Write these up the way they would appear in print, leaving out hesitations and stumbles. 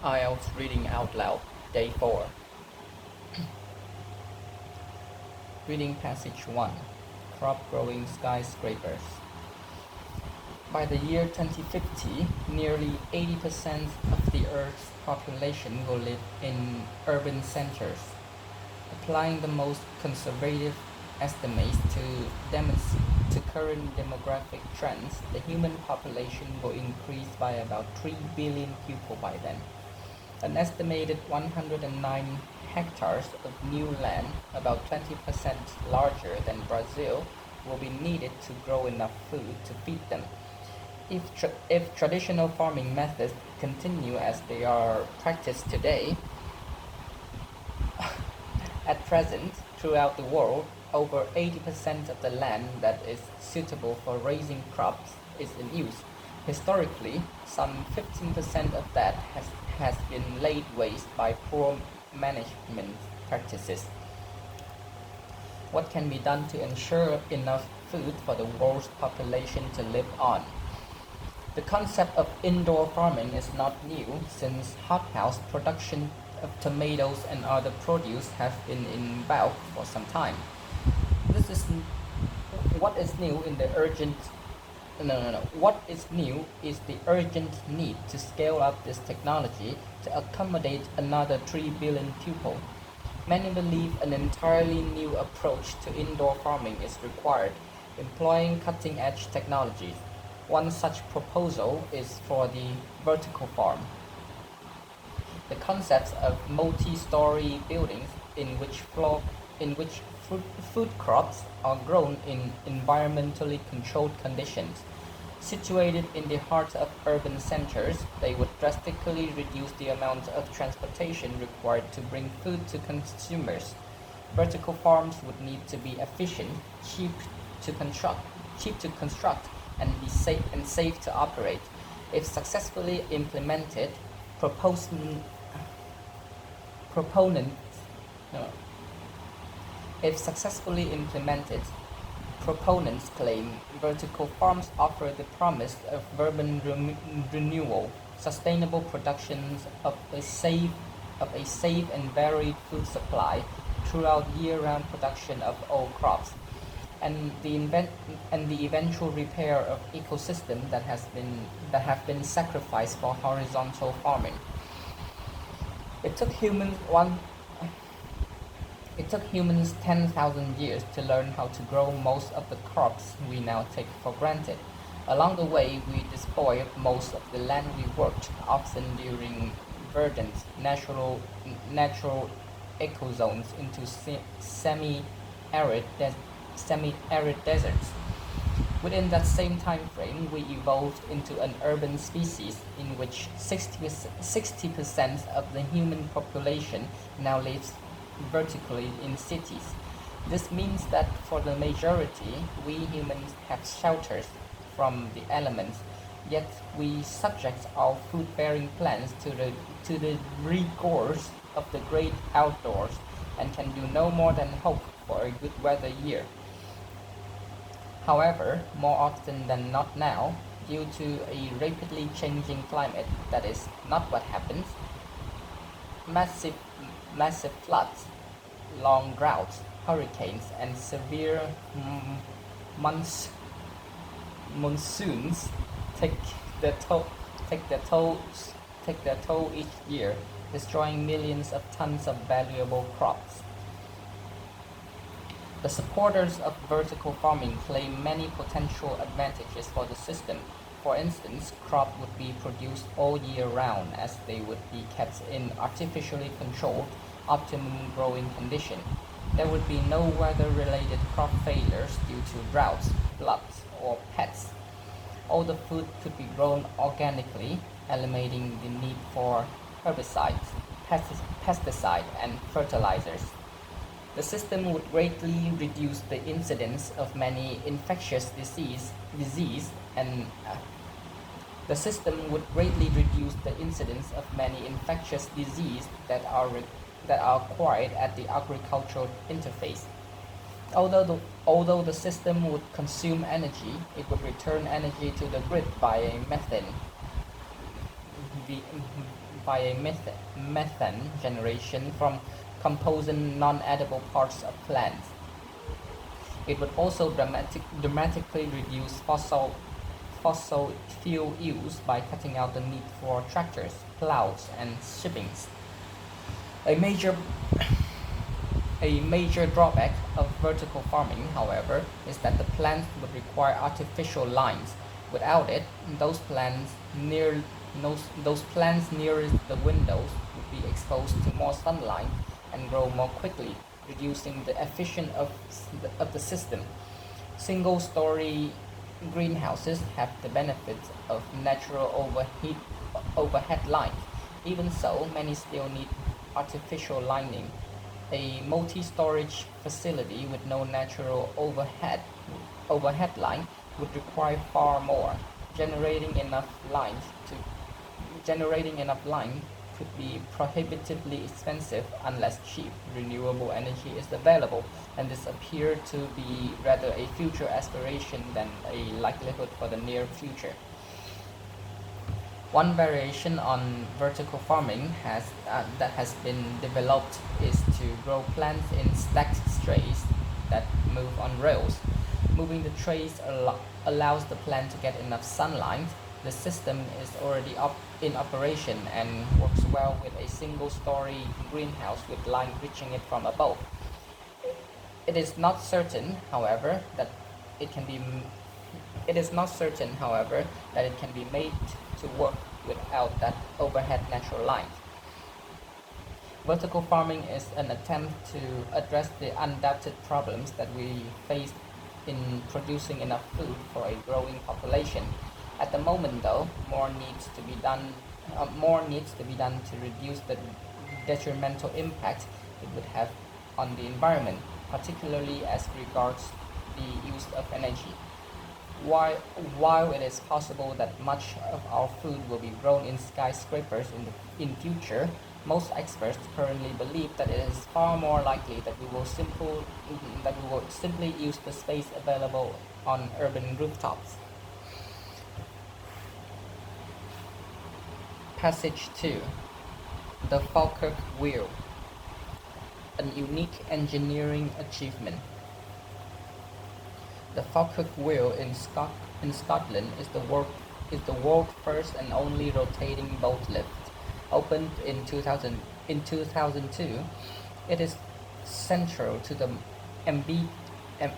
IELTS Reading Out Loud, Day 4. Reading Passage 1. Crop Growing Skyscrapers. By the year 2050, nearly 80% of the Earth's population will live in urban centers. Applying the most conservative estimates to current demographic trends, the human population will increase by about 3 billion people by then. An estimated 109 hectares of new land, about 20% larger than Brazil, will be needed to grow enough food to feed them. If traditional farming methods continue as they are practiced today, at present, throughout the world, over 80% of the land that is suitable for raising crops is in use. Historically, some 15% of that has been laid waste by poor management practices. What can be done to ensure enough food for the world's population to live on? The concept of indoor farming is not new, since hothouse production of tomatoes and other produce have been in bulk for some time. What is new is the urgent need to scale up this technology to accommodate another 3 billion people. Many believe an entirely new approach to indoor farming is required, employing cutting-edge technologies. One such proposal is for the vertical farm. The concept of multi-story buildings in which food crops are grown in environmentally controlled conditions. Situated in the heart of urban centers, they would drastically reduce the amount of transportation required to bring food to consumers. Vertical farms would need to be efficient, cheap to construct, and be safe to operate. If successfully implemented, proponents claim vertical farms offer the promise of urban renewal, sustainable production of a safe and varied food supply throughout year-round production of all crops, and the eventual repair of ecosystems that have been sacrificed for horizontal farming. It took humans 10,000 years to learn how to grow most of the crops we now take for granted. Along the way, we despoiled most of the land we worked, often during verdant, natural ecozones, into semi-arid deserts. Within that same time frame, we evolved into an urban species in which 60% of the human population now lives vertically in cities. This means that for the majority, we humans have shelters from the elements, yet we subject our food-bearing plants to the rigors of the great outdoors and can do no more than hope for a good weather year. However, more often than not now, due to a rapidly changing climate, that is not what happens. Massive floods, long droughts, hurricanes, and severe monsoons take their toll each year, destroying millions of tons of valuable crops. The supporters of vertical farming claim many potential advantages for the system. For instance, crops would be produced all year round, as they would be kept in artificially controlled, optimum growing condition. There would be no weather-related crop failures due to droughts, floods, or pests. All the food could be grown organically, eliminating the need for herbicides, pesticides, and fertilizers. The system would greatly reduce the incidence of many infectious disease that are acquired at the agricultural interface. Although the system would consume energy, it would return energy to the grid by a method by a methane generation from composing non-edible parts of plants. It would also dramatically reduce fossil fuel use by cutting out the need for tractors, plows, and shippings. A major A major drawback of vertical farming, however, is that the plants would require artificial lines. Without it, those plants nearest the windows would be exposed to more sunlight and grow more quickly, reducing the efficiency of the system. Single-story greenhouses have the benefit of natural overhead light. Even so, many still need artificial lining. A multi-storage facility with no natural overhead line would require far more. Generating enough line could be prohibitively expensive unless cheap renewable energy is available, and this appears to be rather a future aspiration than a likelihood for the near future. One variation on vertical farming that has been developed is to grow plants in stacked trays that move on rails. Moving the trays allows the plant to get enough sunlight. The system is already in operation and works well with a single-story greenhouse with line reaching it from above. It is not certain, however, that it can be made to work without that overhead natural line. Vertical farming is an attempt to address the undoubted problems that we face in producing enough food for a growing population. At the moment, though, more needs to be done to reduce the detrimental impact it would have on the environment, particularly as regards the use of energy. While it is possible that much of our food will be grown in skyscrapers in future, most experts currently believe that it is far more likely that we will simply use the space available on urban rooftops. Passage 2. The Falkirk Wheel. An unique engineering achievement. The Falkirk Wheel in Scotland is the world's first and only rotating boat lift. Opened in 2002, it is central to the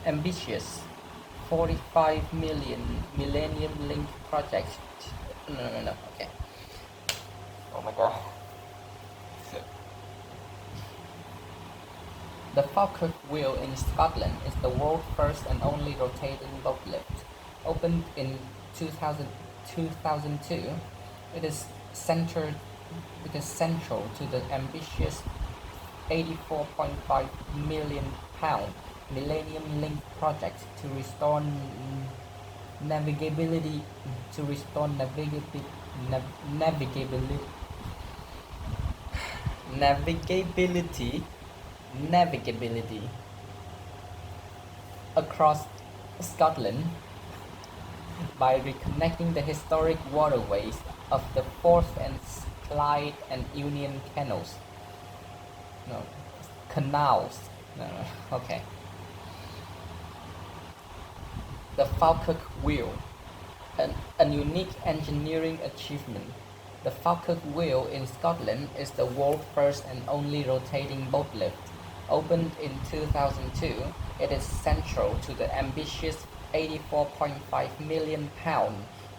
ambitious 45 million Millennium Link project. No. Okay. Oh my god. The Falkirk Wheel in Scotland is the world's first and only rotating boat lift. Opened in 2002, it is central to the ambitious £84.5 million Millennium Link project to restore navigability across Scotland by reconnecting the historic waterways of the Forth and Clyde and Union canals. Okay. The Falkirk Wheel, an unique engineering achievement. The Falkirk Wheel in Scotland is the world's first and only rotating boat lift. Opened in 2002, it is central to the ambitious £84.5 million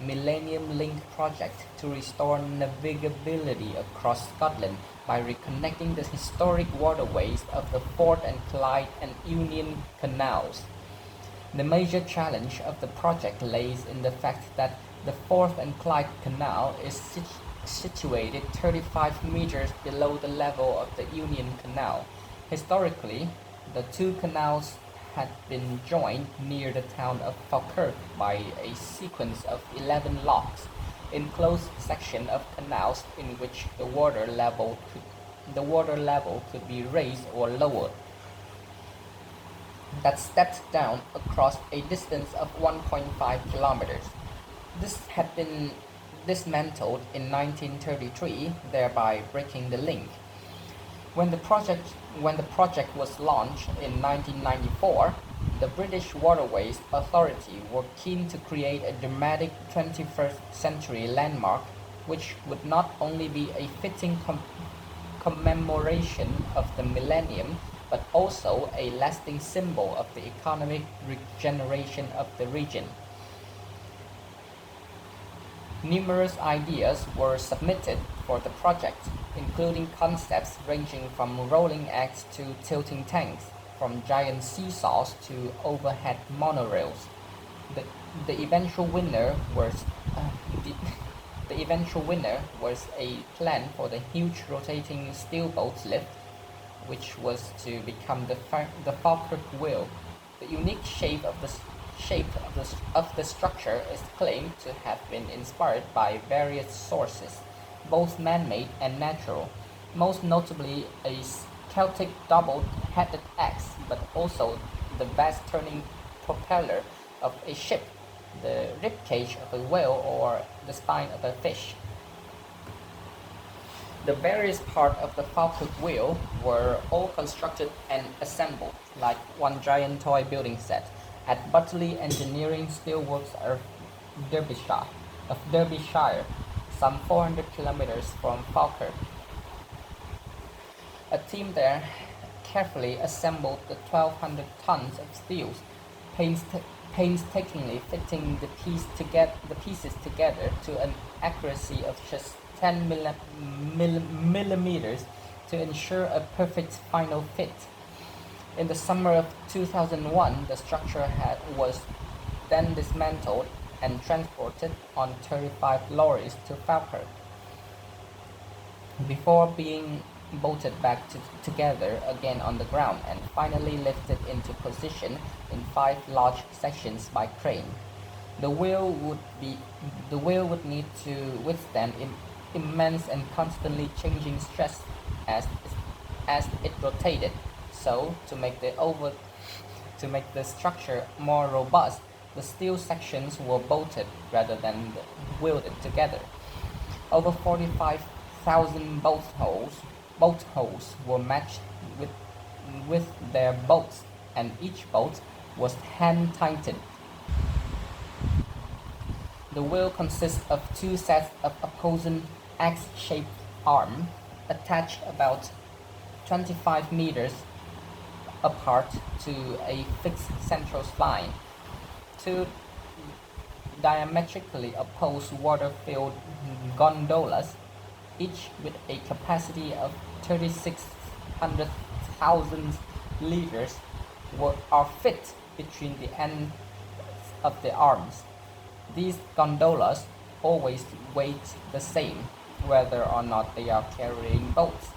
Millennium Link project to restore navigability across Scotland by reconnecting the historic waterways of the Forth and Clyde and Union canals. The major challenge of the project lays in the fact that the Forth and Clyde Canal is situated 35 meters below the level of the Union Canal. Historically, the two canals had been joined near the town of Falkirk by a sequence of 11 locks, enclosed section of canals in which the water level could be raised or lowered, that stepped down across a distance of 1.5 kilometers. dismantled in 1933, thereby breaking the link. When the project was launched in 1994, the British Waterways Authority were keen to create a dramatic 21st century landmark which would not only be a fitting commemoration of the millennium, but also a lasting symbol of the economic regeneration of the region. Numerous ideas were submitted for the project, including concepts ranging from rolling eggs to tilting tanks, from giant seesaws to overhead monorails. The, the eventual winner was the eventual winner was a plan for the huge rotating steelboat lift, which was to become the Falkirk wheel. The unique shape of the structure is claimed to have been inspired by various sources, both man-made and natural, most notably a Celtic double-headed axe, but also the vast turning propeller of a ship, the ribcage of a whale, or the spine of a fish. The various parts of the Falkirk wheel were all constructed and assembled like one giant toy building set at Butterley Engineering Steelworks of Derbyshire, some 400 kilometers from Falkirk. A team there carefully assembled the 1,200 tons of steel, painstakingly fitting the pieces together to an accuracy of just 10 millimeters to ensure a perfect final fit. In the summer of 2001, the structure was then dismantled and transported on 35 lorries to Falkirk, before being bolted back together again on the ground and finally lifted into position in 5 large sections by crane. The wheel would need to withstand immense and constantly changing stress as it rotated. So, to make the structure more robust, the steel sections were bolted rather than welded together. Over 45,000 bolt holes were matched with their bolts, and each bolt was hand tightened. The wheel consists of 2 sets of opposing axe-shaped arms attached about 25 meters apart to a fixed central spine. 2 diametrically opposed water-filled gondolas, each with a capacity of 3,600,000 liters, are fit between the ends of the arms. These gondolas always weigh the same, whether or not they are carrying boats.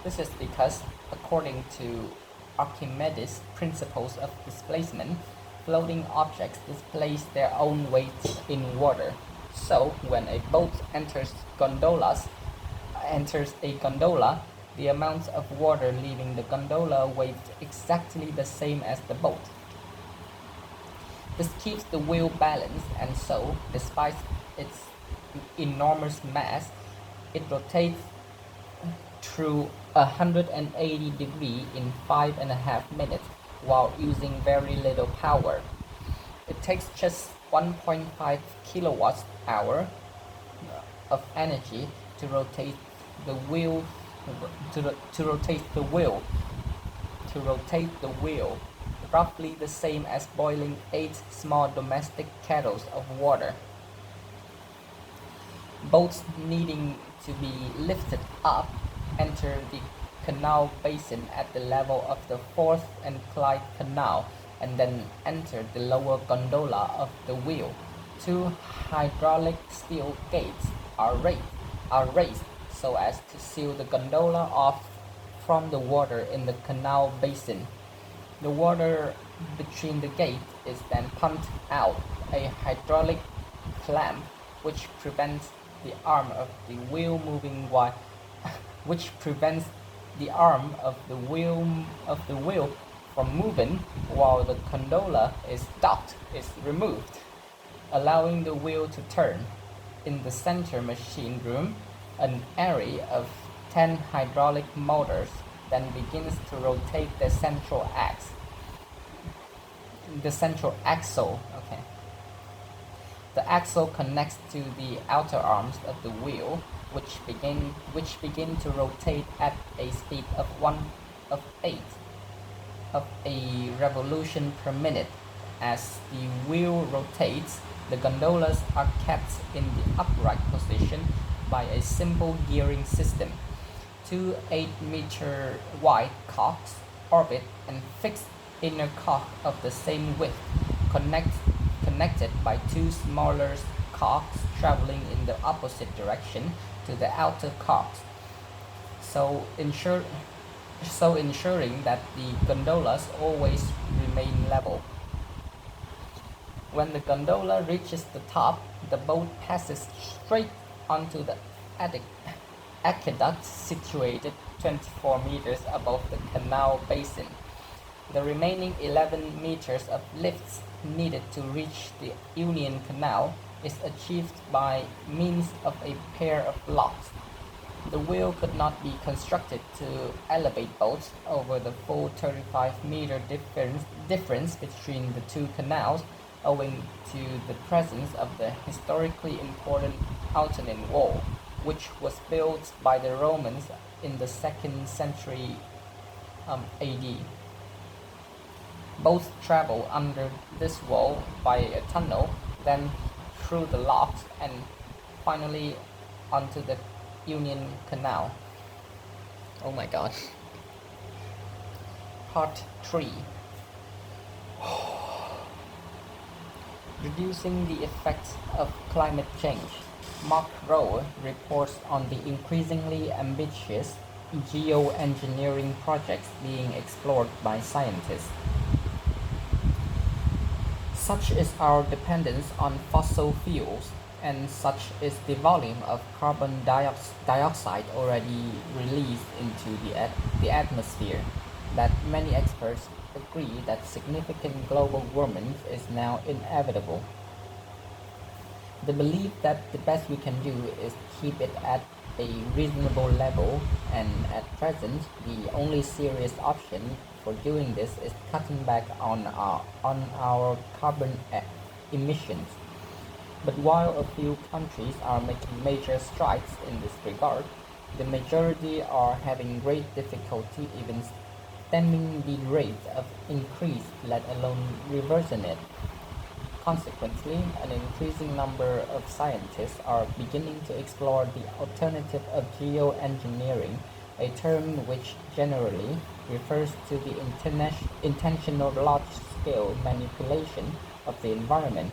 This is because, according to Archimedes' principles of displacement, floating objects displace their own weight in water. So, when a boat enters a gondola, the amount of water leaving the gondola weighs exactly the same as the boat. This keeps the wheel balanced, and so, despite its enormous mass, it rotates through 180 degrees in 5.5 minutes while using very little power. It takes just 1.5 kilowatt-hour of energy to rotate the wheel, roughly the same as boiling 8 small domestic kettles of water. Boats needing to be lifted up enter the canal basin at the level of the Forth and Clyde Canal and then enter the lower gondola of the wheel. 2 hydraulic steel gates are raised so as to seal the gondola off from the water in the canal basin. The water between the gates is then pumped out a hydraulic clamp which prevents the arm of the wheel from moving while the gondola is removed, allowing the wheel to turn. in the center machine room, an array of 10 hydraulic motors then begins to rotate the central axle. Okay. The axle connects to the outer arms of the wheel, which begin to rotate at a speed of 1/8 of a revolution per minute. As the wheel rotates, the gondolas are kept in the upright position by a simple gearing system. Two 8-meter wide cocks orbit and fixed inner cock of the same width, connected by two smaller cocks traveling in the opposite direction to the outer cocks, so ensuring that the gondolas always remain level. When the gondola reaches the top, the boat passes straight onto the aqueduct situated 24 meters above the canal basin. The remaining 11 meters of lifts needed to reach the Union Canal is achieved by means of a pair of locks. The wheel could not be constructed to elevate boats over the full 35-meter difference between the two canals, owing to the presence of the historically important Antonine Wall, which was built by the Romans in the 2nd century AD. Boats travel under this wall by a tunnel, then through the locks, and finally onto the Union Canal. Oh my god. Part 3. Reducing the effects of climate change. Mark Rowe reports on the increasingly ambitious geoengineering projects being explored by scientists. Such is our dependence on fossil fuels, and such is the volume of carbon dioxide already released into the atmosphere, that many experts agree that significant global warming is now inevitable. The belief that the best we can do is keep it at a reasonable level, and at present the only serious option for doing this is cutting back on our carbon emissions. But while a few countries are making major strides in this regard, the majority are having great difficulty even stemming the rate of increase, let alone reversing it. Consequently, an increasing number of scientists are beginning to explore the alternative of geoengineering, a term which generally refers to the intentional large-scale manipulation of the environment.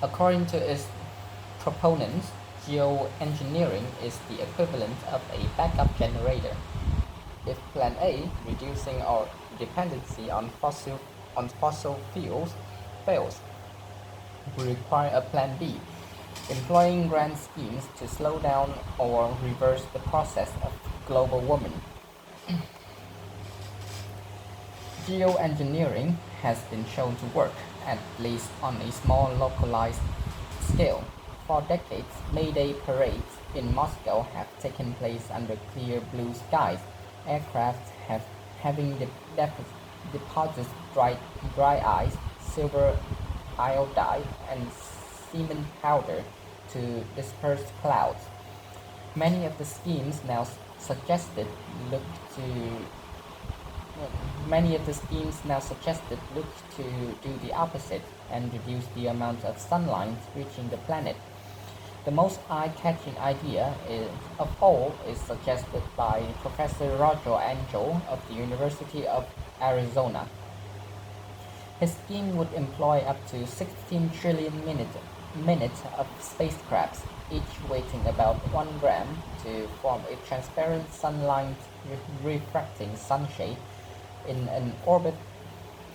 According to its proponents, geoengineering is the equivalent of a backup generator. If Plan A, reducing our dependency on fossil fuels, fails, we require a Plan B, employing grand schemes to slow down or reverse the process of global warming. Geoengineering has been shown to work, at least on a small localized scale. For decades, May Day parades in Moscow have taken place under clear blue skies. Aircraft having deposits dry ice, silver iodide, and cement powder to disperse clouds. Many of the schemes now suggested look to do the opposite and reduce the amount of sunlight reaching the planet. The most eye-catching idea of all is suggested by Professor Roger Angel of the University of Arizona. His scheme would employ up to 16 trillion minutes of spacecrafts, each weighing about 1 gram, to form a transparent sunlight refracting sunshade in an orbit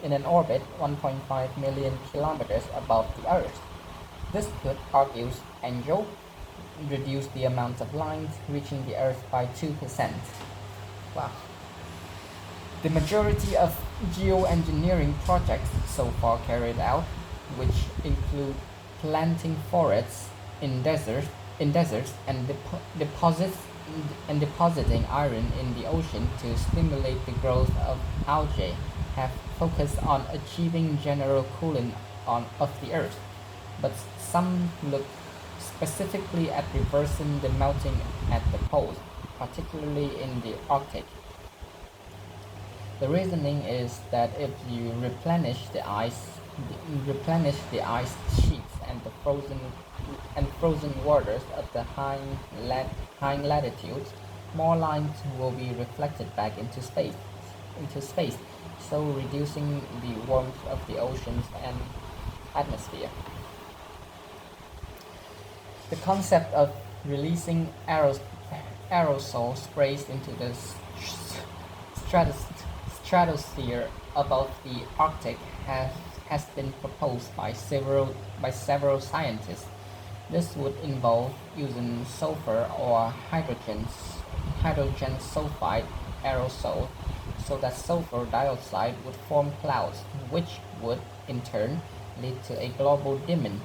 1.5 million kilometers above the Earth. This could, argues Angel, reduce the amount of light reaching the Earth by 2%. Wow. The majority of geoengineering projects so far carried out, which include planting forests in deserts, and depositing iron in the ocean to stimulate the growth of algae have focused on achieving general cooling of the Earth, but some look specifically at reversing the melting at the poles, particularly in the Arctic. The reasoning is that if you replenish the ice sheets and frozen waters of the high latitudes, more light will be reflected back into space, so reducing the warmth of the oceans and atmosphere. The concept of releasing aerosol sprays into the stratos- stratosphere above the Arctic has been proposed by several scientists. This would involve using sulfur or hydrogen sulfide aerosol so that sulfur dioxide would form clouds, which would, in turn, lead to a global dimming.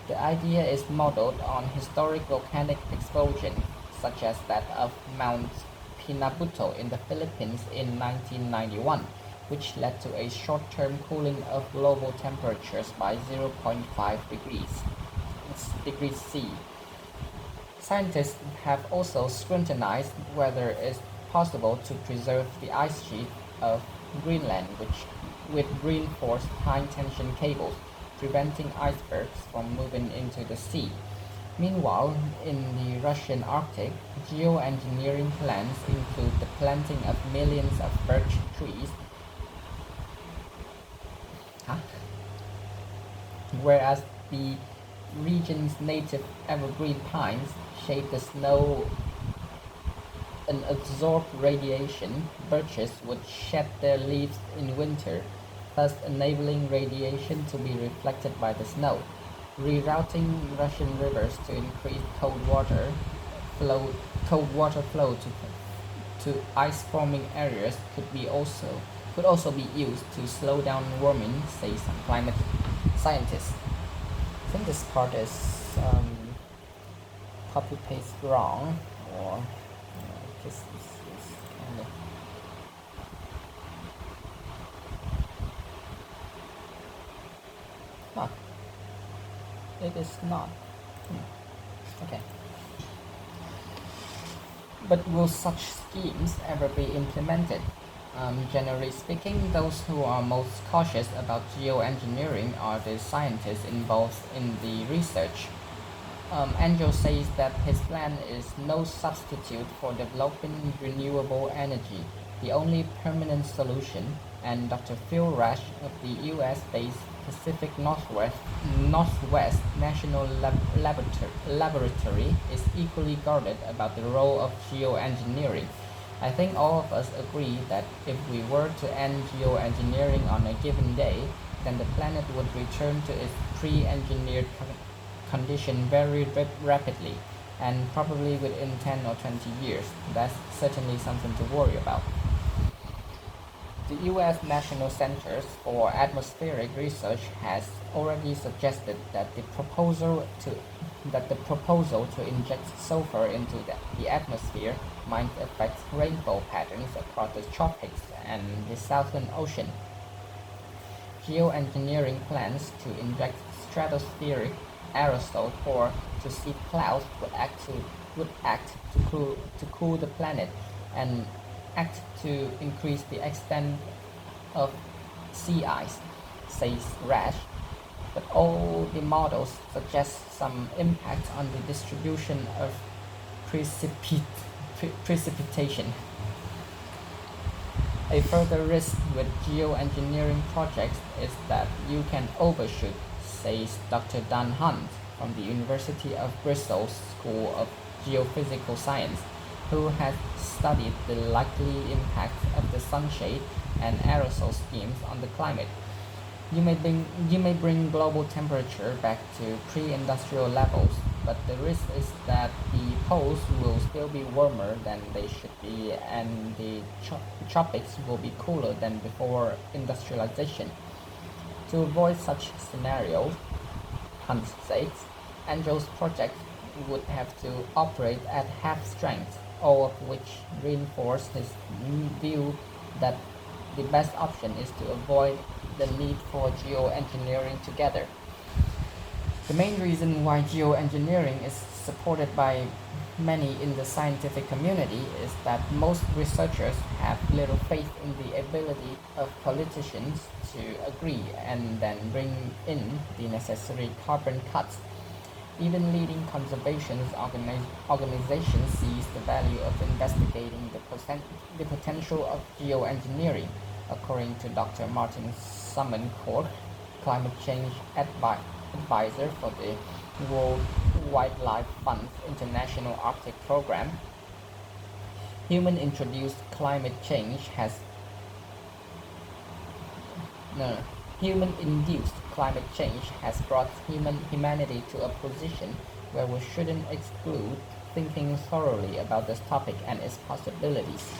The idea is modeled on historic volcanic explosions, such as that of Mount Pinabuto in the Philippines in 1991, which led to a short-term cooling of global temperatures by 0.5 degrees C. Scientists have also scrutinized whether it's possible to preserve the ice sheet of Greenland with reinforced high-tension cables, preventing icebergs from moving into the sea. Meanwhile, in the Russian Arctic, geoengineering plans include the planting of millions of birch trees, huh? Whereas the region's native evergreen pines shade the snow and absorb radiation. Birches would shed their leaves in winter, thus enabling radiation to be reflected by the snow. Rerouting Russian rivers to increase cold water flow to ice-forming areas could also be used to slow down warming, say some climate scientists. I think this part is copy paste wrong, or this is kind of. Huh. It is not. Okay. But will such schemes ever be implemented? Generally speaking, those who are most cautious about geoengineering are the scientists involved in the research. Angel says that his plan is no substitute for developing renewable energy, the only permanent solution, and Dr. Phil Rash of the US-based Pacific Northwest National Laboratory is equally guarded about the role of geoengineering. I think all of us agree that if we were to end geoengineering on a given day, then the planet would return to its pre-engineered condition very rapidly, and probably within 10 or 20 years. That's certainly something to worry about. The U.S. National Centers for Atmospheric Research has already suggested that the proposal to inject sulfur into the atmosphere might affect rainfall patterns across the tropics and the Southern Ocean. Geoengineering plans to inject stratospheric aerosol or to seed clouds would act to cool the planet and act to increase the extent of sea ice, says Rash, but all the models suggest some impact on the distribution of precipitation. A further risk with geoengineering projects is that you can overshoot, says Dr. Dan Hunt from the University of Bristol School of Geophysical Science, who has studied the likely impact of the sunshade and aerosol schemes on the climate. You may bring global temperature back to pre-industrial levels, but the risk is that the poles will still be warmer than they should be and the tropics will be cooler than before industrialization. To avoid such scenarios, Hunt says, Angel's project would have to operate at half strength, all of which reinforce his view that the best option is to avoid the need for geoengineering together. The main reason why geoengineering is supported by many in the scientific community is that most researchers have little faith in the ability of politicians to agree and then bring in the necessary carbon cuts. Even leading conservation organizations sees the value of investigating the potential of geoengineering. According to Dr. Martin Summercourt, climate change advisor for the World Wildlife Fund's International Arctic Program, human-introduced climate change has no, human-induced climate change has brought humanity to a position where we shouldn't exclude thinking thoroughly about this topic and its possibilities.